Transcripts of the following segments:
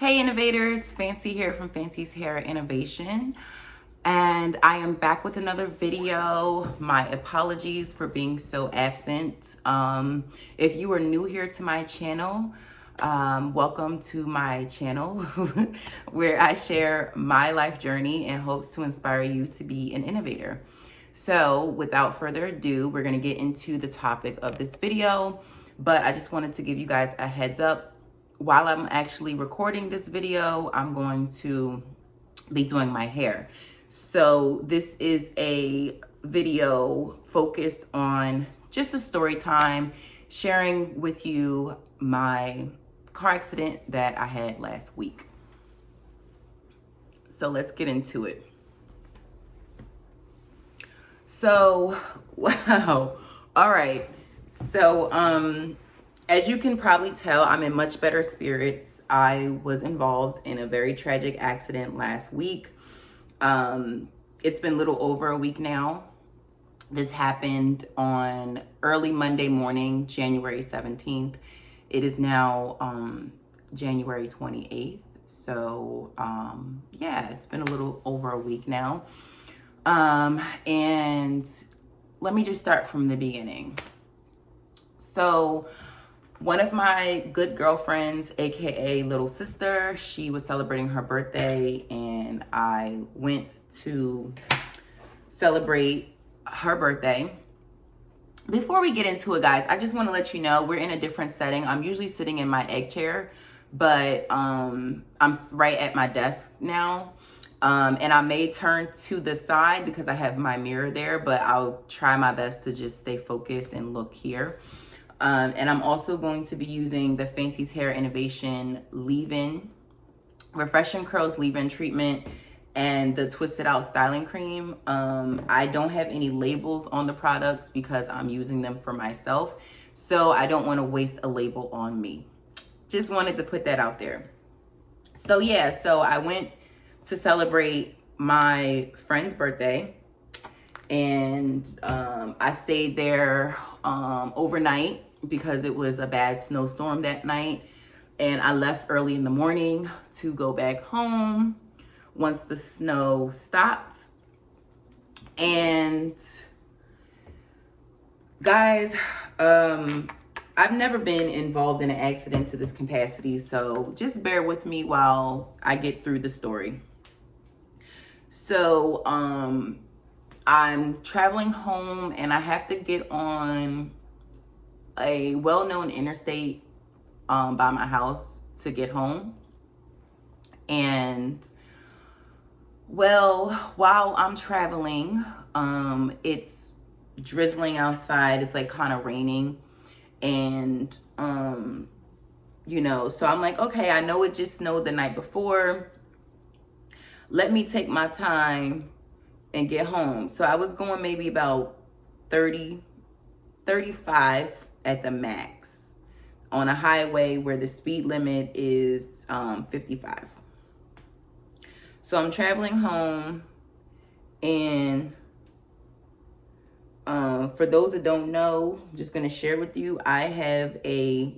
Hey innovators, Fancy here from Fancy's Hair Innovation, and I am back with another video. My apologies for being so absent. If you are new here to my channel, welcome to my channel where I share my life journey in hopes to inspire you to be an innovator. So without further ado, we're gonna get into the topic of this video, but I just wanted to give you guys a heads up. While I'm actually recording this video, I'm going to be doing my hair. So this is a video focused on just a story time, sharing with you my car accident that I had last week. So let's get into it. So, wow. All right. So, as you can probably tell, I'm in much better spirits. I was involved in a very tragic accident last week. It's been a little over a week now. This happened on early Monday morning, January 17th. It is now January 28th. So, yeah, it's been a little over a week now. And let me just start from the beginning. So, one of my good girlfriends, aka little sister, she was celebrating her birthday, and I went to celebrate her birthday. Before we get into it, guys, I just want to let you know we're in a different setting. I'm usually sitting in my egg chair, but I'm right at my desk now. And I may turn to the side because I have my mirror there, but I'll try my best to just stay focused and look here. And I'm also going to be using the Fancy's Hair Innovation leave-in, Refreshing Curls leave-in treatment, and the Twisted Out styling cream. I don't have any labels on the products because I'm using them for myself, so I don't want to waste a label on me. Just wanted to put that out there. So yeah, so I went to celebrate my friend's birthday, and I stayed there overnight because it was a bad snowstorm that night, and I left early in the morning to go back home once the snow stopped. And guys, I've never been involved in an accident to this capacity, so just bear with me while I get through the story. So I'm traveling home, and I have to get on a well-known interstate by my house to get home. And well, while I'm traveling, it's drizzling outside. It's like kind of raining, and you know, so I'm like, okay, I know it just snowed the night before. Let me take my time and get home. So I was going maybe about 30, 35 at the max on a highway where the speed limit is 55. So I'm traveling home, and for those that don't know, I'm just going to share with you, I had a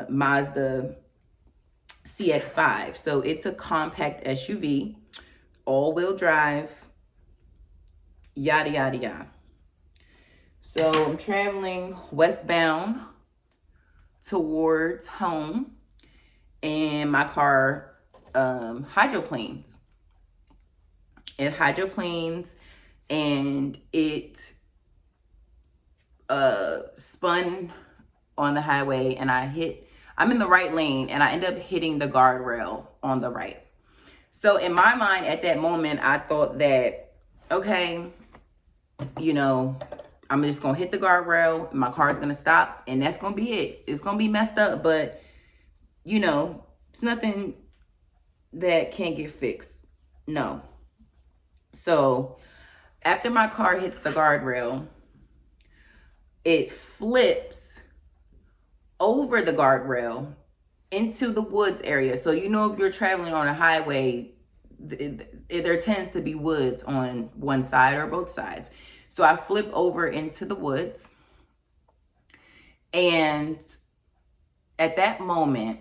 Mazda CX-5. So it's a compact SUV, all-wheel drive, yada, yada, yada. So I'm traveling westbound towards home, and my car hydroplanes. It hydroplanes, and it spun on the highway, and I'm in the right lane, and I end up hitting the guardrail on the right. So in my mind at that moment, I thought that, okay, you know, I'm just going to hit the guardrail, my car's going to stop, and that's going to be it. It's going to be messed up, but, you know, it's nothing that can't get fixed. No. So after my car hits the guardrail, it flips over the guardrail into the woods area. So, you know, if you're traveling on a highway, there tends to be woods on one side or both sides. So I flip over into the woods, and at that moment,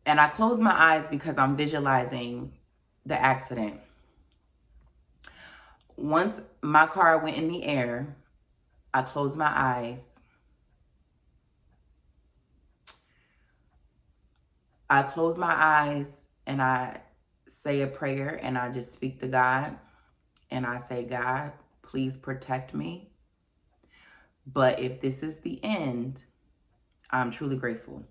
And I closed my eyes because I'm visualizing the accident. Once my car went in the air, I closed my eyes. I close my eyes and I say a prayer and I just speak to God and I say, God, please protect me. But if this is the end, I'm truly grateful.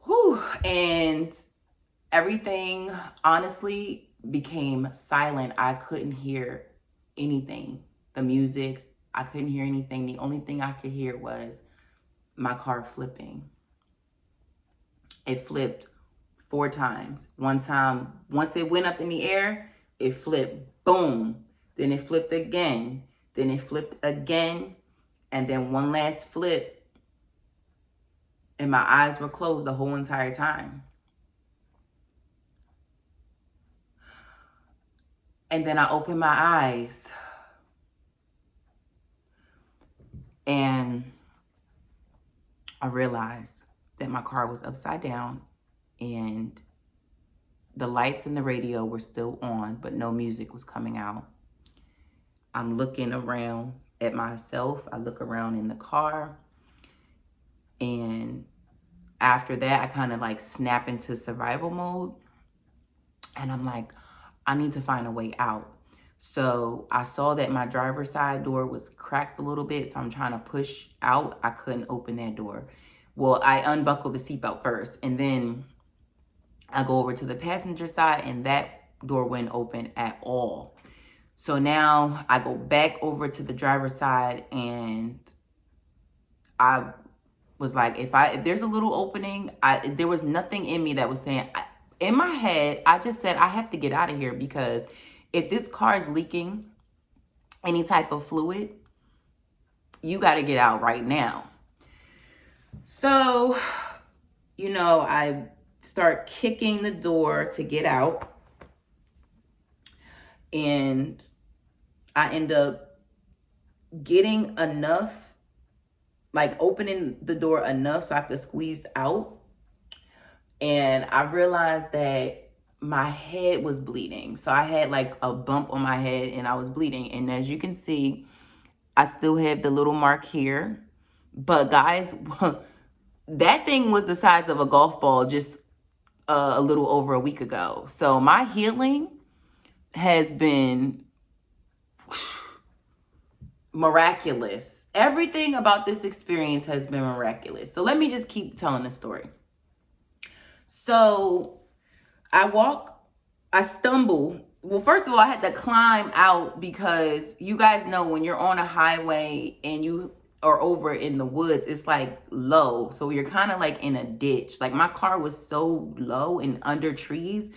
Whew. And everything honestly became silent. I couldn't hear anything. The music, I couldn't hear anything. The only thing I could hear was my car flipping. It flipped 4 times. One time, once it went up in the air, it flipped, boom. Then it flipped again. Then it flipped again. And then one last flip. And my eyes were closed the whole entire time. And then I opened my eyes. And I realized that my car was upside down and the lights and the radio were still on, but no music was coming out. I'm looking around at myself. I look around in the car. And after that, I kind of like snap into survival mode. And I'm like, I need to find a way out. So I saw that my driver's side door was cracked a little bit. So I'm trying to push out. I couldn't open that door. Well, I unbuckled the seatbelt first. And then I go over to the passenger side and that door wouldn't open at all. So now I go back over to the driver's side and I was like, if there's a little opening, there was nothing in me that was saying, in my head, I just said, I have to get out of here because if this car is leaking any type of fluid, you got to get out right now. So, I start kicking the door to get out. And I end up getting enough, like opening the door enough so I could squeeze out. And I realized that my head was bleeding. So I had like a bump on my head and I was bleeding. And as you can see, I still have the little mark here. But guys, that thing was the size of a golf ball just a little over a week ago. So my healing has been miraculous. Everything about this experience has been miraculous. So let me just keep telling the story. So I stumble. Well, first of all, I had to climb out because you guys know when you're on a highway and you are over in the woods, it's like low. So you're kind of like in a ditch. Like my car was so low and under trees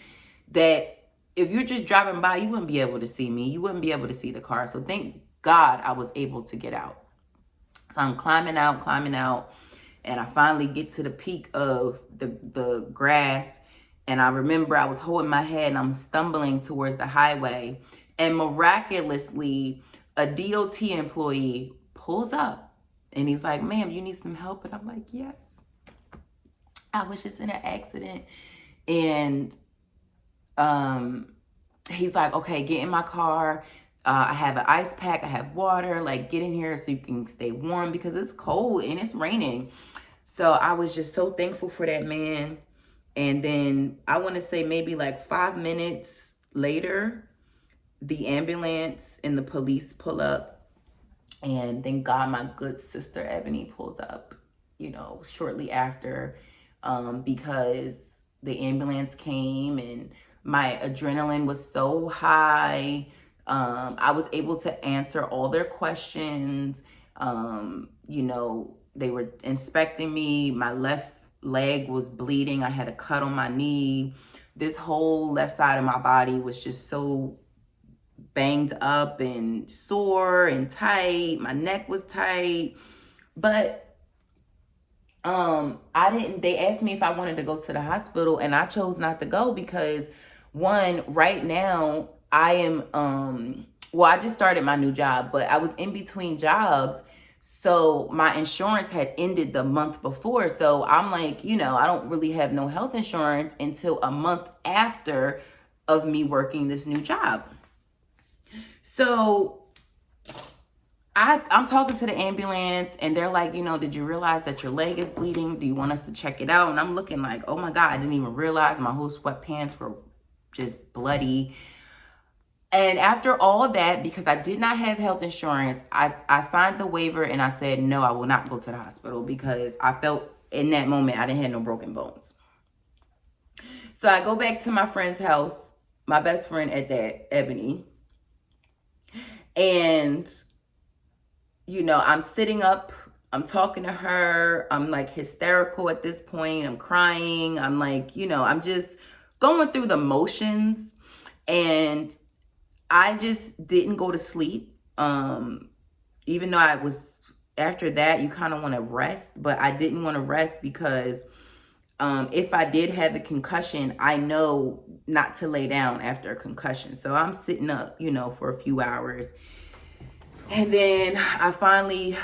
that if you're just driving by, you wouldn't be able to see me. You wouldn't be able to see the car. So thank God I was able to get out. So I'm climbing out. And I finally get to the peak of the grass. And I remember I was holding my head and I'm stumbling towards the highway. And miraculously, a DOT employee pulls up. And he's like, ma'am, you need some help? And I'm like, yes. I was just in an accident. And he's like, okay, get in my car. I have an ice pack. I have water. Like, get in here so you can stay warm because it's cold and it's raining. So I was just so thankful for that man. And then I want to say maybe like 5 minutes later, the ambulance and the police pull up. And thank God my good sister Ebony pulls up, shortly after, because the ambulance came and my adrenaline was so high. I was able to answer all their questions. They were inspecting me. My left leg was bleeding. I had a cut on my knee. This whole left side of my body was just so banged up and sore and tight. My neck was tight. But they asked me if I wanted to go to the hospital and I chose not to go because one, right now I am I just started my new job, but I was in between jobs. So my insurance had ended the month before. So I'm like, I don't really have no health insurance until a month after of me working this new job. So I'm talking to the ambulance and they're like, did you realize that your leg is bleeding? Do you want us to check it out? And I'm looking like, oh my God, I didn't even realize my whole sweatpants were just bloody. And after all that, because I did not have health insurance, I signed the waiver and I said, no, I will not go to the hospital because I felt in that moment I didn't have no broken bones. So I go back to my friend's house, my best friend at that, Ebony. And, I'm sitting up, I'm talking to her. I'm like hysterical at this point. I'm crying. I'm like, I'm just going through the motions. And I just didn't go to sleep. Even though I was, after that, you kind of want to rest, but I didn't want to rest because if I did have a concussion, I know not to lay down after a concussion. So I'm sitting up, for a few hours. And then I finally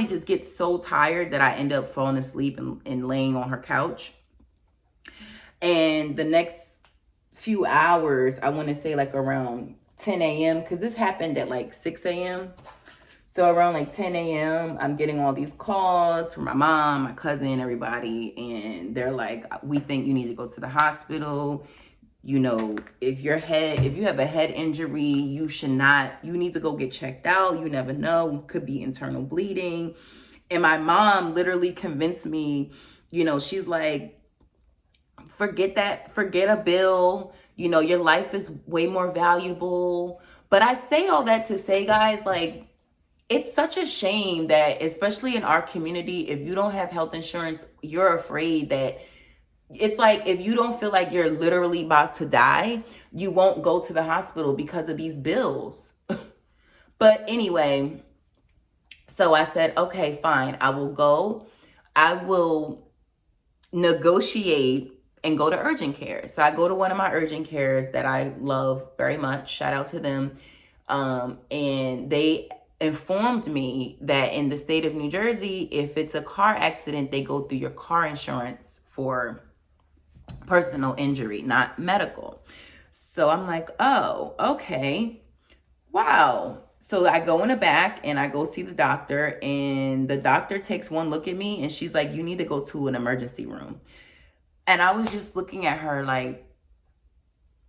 just get so tired that I end up falling asleep and laying on her couch. And the next few hours, I want to say like around 10 a.m. because this happened at like 6 a.m. So around like 10 a.m., I'm getting all these calls from my mom, my cousin, everybody. And they're like, we think you need to go to the hospital. If you have a head injury, you need to go get checked out. You never know, could be internal bleeding. And my mom literally convinced me, she's like, forget a bill. Your life is way more valuable. But I say all that to say, guys, like, it's such a shame that, especially in our community, if you don't have health insurance, you're afraid that it's like if you don't feel like you're literally about to die, you won't go to the hospital because of these bills. But anyway, so I said, okay, fine, I will go. I will negotiate and go to urgent care. So I go to one of my urgent cares that I love very much. Shout out to them. And they informed me that in the state of New Jersey, if it's a car accident, they go through your car insurance for personal injury, not medical. So I'm like, oh, okay. Wow. So I go in the back and I go see the doctor, and the doctor takes one look at me and she's like, you need to go to an emergency room. And I was just looking at her like,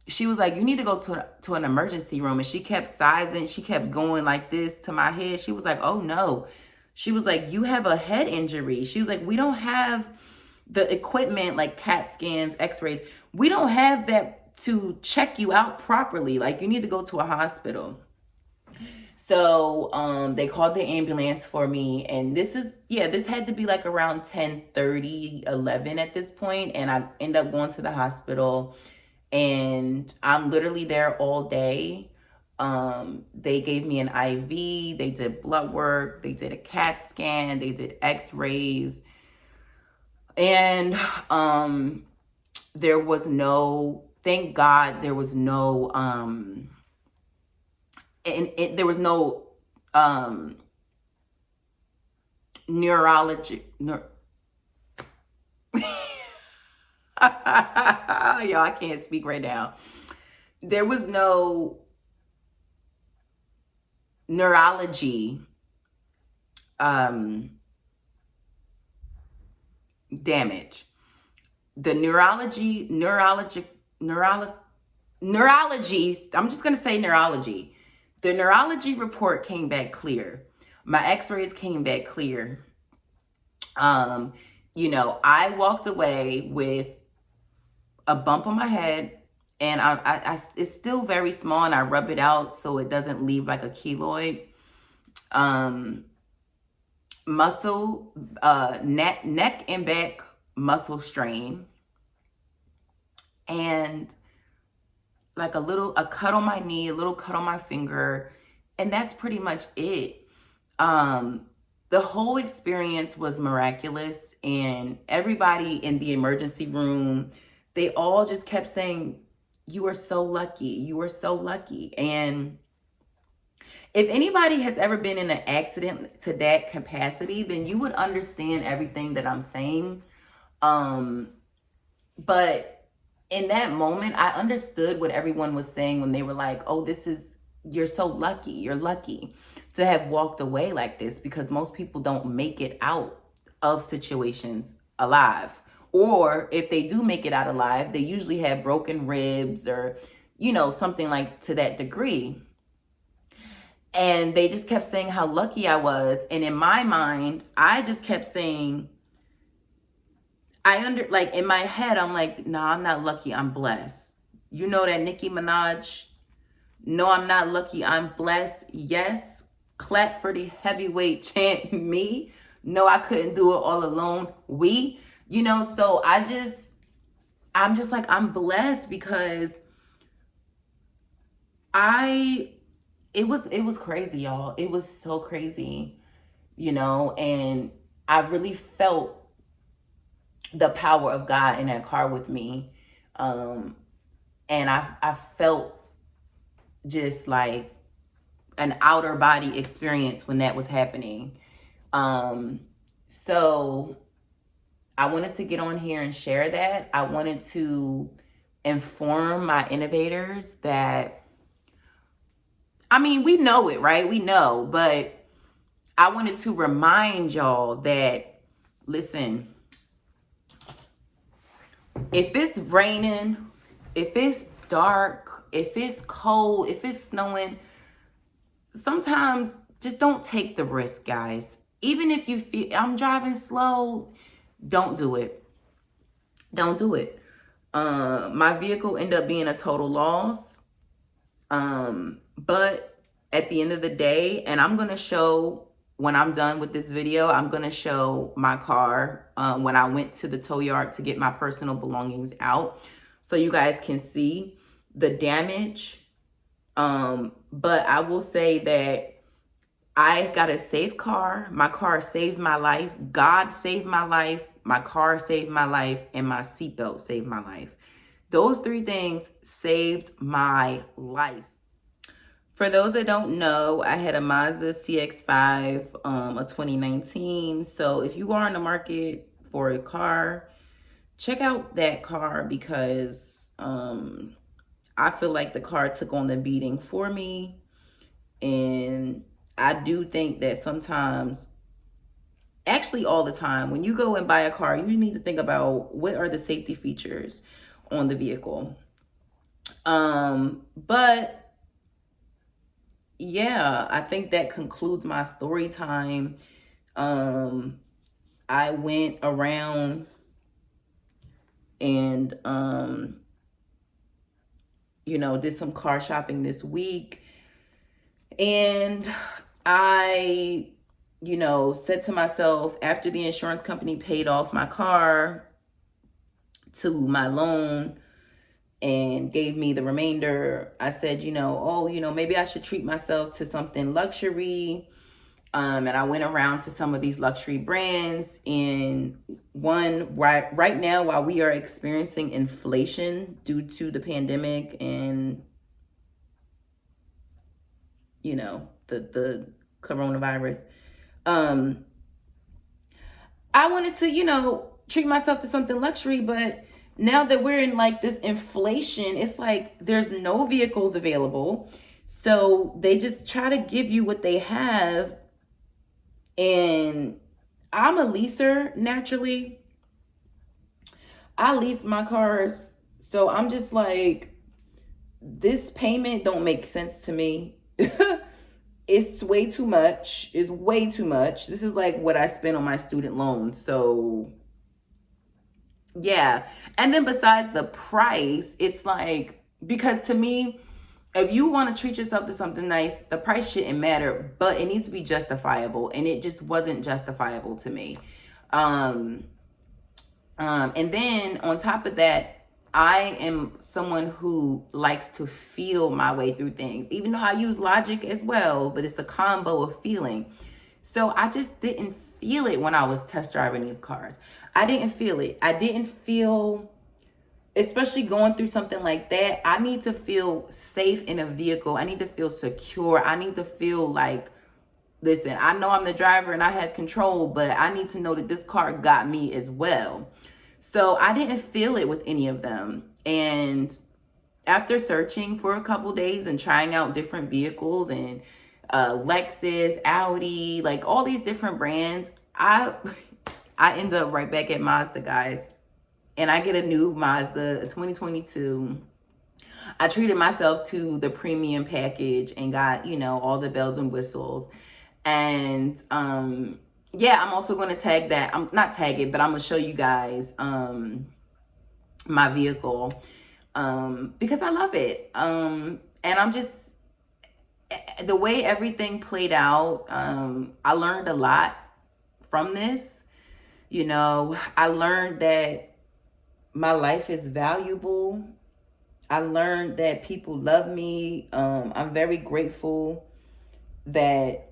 she was like, you need to go to an emergency room. And she kept sizing. She kept going like this to my head. She was like, oh no. She was like, you have a head injury. She was like, we don't have the equipment like CAT scans, x-rays. We don't have that to check you out properly. Like, you need to go to a hospital. So they called the ambulance for me. And this had to be like around 10:30, 11 at this point. And I end up going to the hospital. And I'm literally there all day. They gave me an IV. They did blood work. They did a CAT scan. They did x-rays. And thank God there was no neurology. Y'all, I can't speak right now. There was no neurology damage. The neurology, I'm just going to say neurology. The neurology report came back clear. My x-rays came back clear. I walked away with a bump on my head, and I it's still very small, and I rub it out so it doesn't leave like a keloid. Muscle, neck and back muscle strain, and like a cut on my knee, a little cut on my finger, and that's pretty much it. The whole experience was miraculous, and everybody in the emergency room, they all just kept saying, you are so lucky. You are so lucky. And If anybody has ever been in an accident to that capacity, then you would understand everything that I'm saying. Um, but in that moment, I understood what everyone was saying when they were like, oh, you're so lucky. You're lucky to have walked away like this, because most people don't make it out of situations alive. Or if they do make it out alive, they usually have broken ribs or, something like to that degree. And they just kept saying how lucky I was. And in my mind, I just kept saying, like in my head, I'm like, nah, I'm not lucky. I'm blessed. You know that Nicki Minaj, no, I'm not lucky. I'm blessed. Yes. Clap for the heavyweight chant, me. No, I couldn't do it all alone. We, so I'm just like, I'm blessed because it was crazy, y'all. It was so crazy, and I really felt the power of God in that car with me. And I felt just like an outer body experience when that was happening. So I wanted to get on here and share that. I wanted to inform my innovators that, we know it, right? We know, but I wanted to remind y'all that, listen, if it's raining, if it's dark, if it's cold, if it's snowing, sometimes just don't take the risk, guys. Even if you feel I'm driving slow, don't do it. Don't do it. My vehicle ended up being a total loss. But at the end of the day, and I'm going to show, when I'm done with this video, I'm going to show my car when I went to the tow yard to get my personal belongings out, so you guys can see the damage. But I will say that I got a safe car. My car saved my life. God saved my life. My car saved my life. And my seatbelt saved my life. Those three things saved my life. For those that don't know, I had a Mazda CX-5, a 2019. So if you are in the market for a car, check out that car, because I feel like the car took on the beating for me. And I do think that sometimes, actually all the time, when you go and buy a car, you need to think about what are the safety features on the vehicle. But yeah, I think that concludes my story time. I went around and, did some car shopping this week. And I, said to myself, after the insurance company paid off my car to my loan and gave me the remainder, I said, maybe I should treat myself to something luxury. And I went around to some of these luxury brands. And one, right now, while we are experiencing inflation due to the pandemic and, the coronavirus, I wanted to, treat myself to something luxury. But now that we're in like this inflation, it's like there's no vehicles available. So they just try to give you what they have. And I'm a leaser naturally. I lease my cars. So I'm just like, this payment don't make sense to me. It's way too much. It's way too much. This is like what I spend on my student loan. So yeah. And then besides the price, it's like, because to me, if you want to treat yourself to something nice, the price shouldn't matter, but it needs to be justifiable. And it just wasn't justifiable to me. And then on top of that, I am someone who likes to feel my way through things, even though I use logic as well, but it's a combo of feeling. So I just didn't feel it when I was test driving these cars. I didn't feel it. especially going through something like that, I need to feel safe in a vehicle. I need to feel secure. I need to feel like, listen, I know I'm the driver and I have control, but I need to know that this car got me as well. So I didn't feel it with any of them. And after searching for a couple days and trying out different vehicles and Lexus, Audi, like all these different brands, I end up right back at Mazda, guys. And I get a new Mazda, a 2022. I treated myself to the premium package and got, you know, all the bells and whistles. And yeah, I'm also going to tag that. I'm not tag it, but I'm going to show you guys my vehicle because I love it. And I'm just, the way everything played out, I learned a lot from this. You know, I learned that my life is valuable. I learned that people love me. I'm very grateful that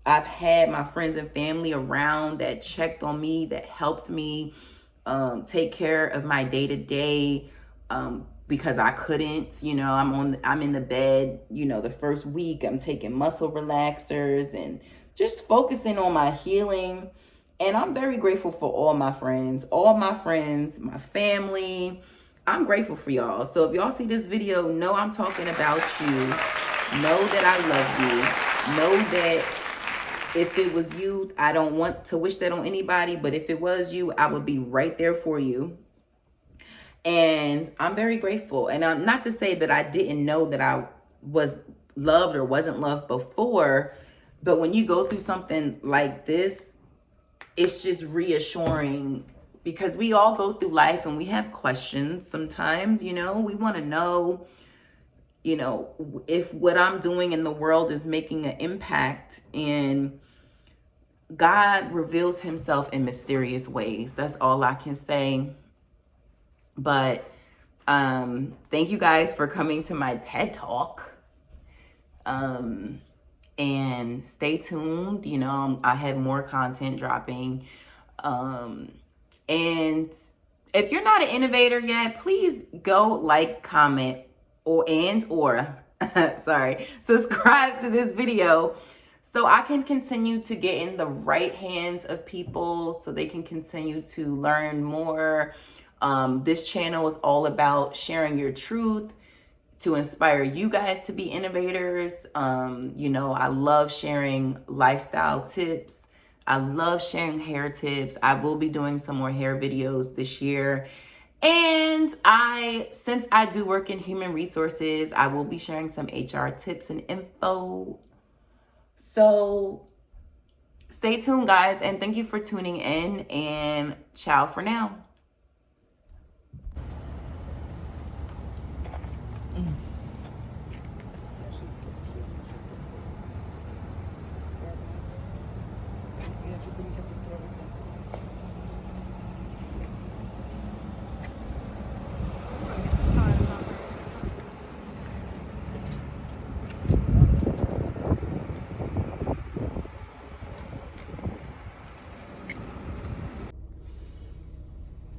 I've had my friends and family around that checked on me, that helped me take care of my day-to-day because I couldn't. You know, I'm in the bed, you know, the first week I'm taking muscle relaxers and just focusing on my healing. And I'm very grateful for all my friends, my family. I'm grateful for y'all. So if y'all see this video, know I'm talking about you. Know that I love you. Know that if it was you, I don't want to wish that on anybody, but if it was you, I would be right there for you. And I'm very grateful. And I'm not to say that I didn't know that I was loved or wasn't loved before, but when you go through something like this, it's just reassuring because we all go through life and we have questions sometimes, you know, we want to know, you know, if what I'm doing in the world is making an impact. And God reveals himself in mysterious ways. That's all I can say. But thank you guys for coming to my TED Talk. And stay tuned. You know, I have more content dropping. And if you're not an innovator yet, please go like, comment, or sorry, subscribe to this video so I can continue to get in the right hands of people so they can continue to learn more. This channel is all about sharing your truth to inspire you guys to be innovators. You know, I love sharing lifestyle tips. I love sharing hair tips. I will be doing some more hair videos this year. And since I do work in human resources, I will be sharing some HR tips and info. So stay tuned, guys. And thank you for tuning in, and ciao for now.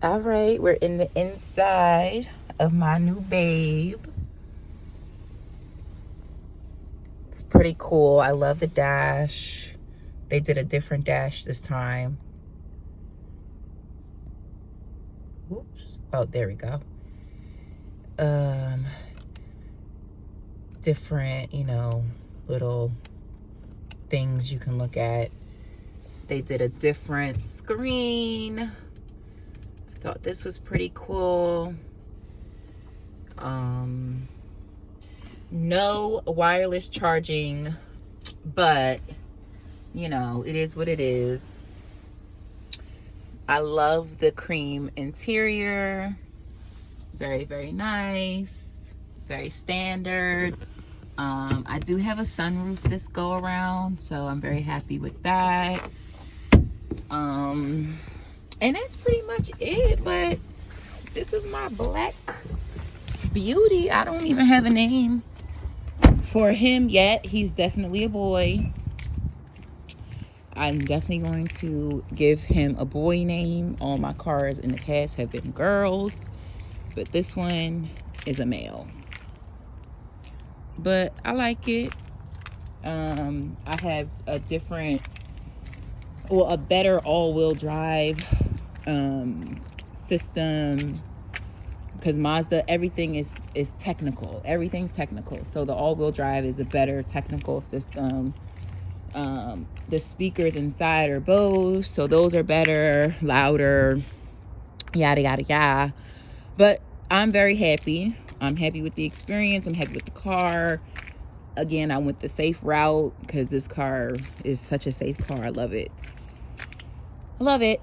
All right, we're in the inside of my new Babe. It's pretty cool. I love the dash. They did a different dash this time. Oops. Oh, there we go. Different, you know, little things you can look at. They did a different screen. Thought this was pretty cool. No wireless charging, but you know, it is what it is. I love the cream interior. Very, very nice. Very standard. I do have a sunroof this go around, so I'm very happy with that. And that's pretty much it, but this is my black beauty. I don't even have a name for him yet. He's definitely a boy. I'm definitely going to give him a boy name. All my cars in the past have been girls. but this one is a male. But I like it. I have a better all-wheel drive system, because Mazda, everything is technical. Everything's technical. So the all-wheel drive is a better technical system. The speakers inside are Bose, so those are better, louder, yada yada yada. But I'm very happy. I'm happy with the experience. I'm happy with the car. Again, I went the safe route because this car is such a safe car. I love it. I love it.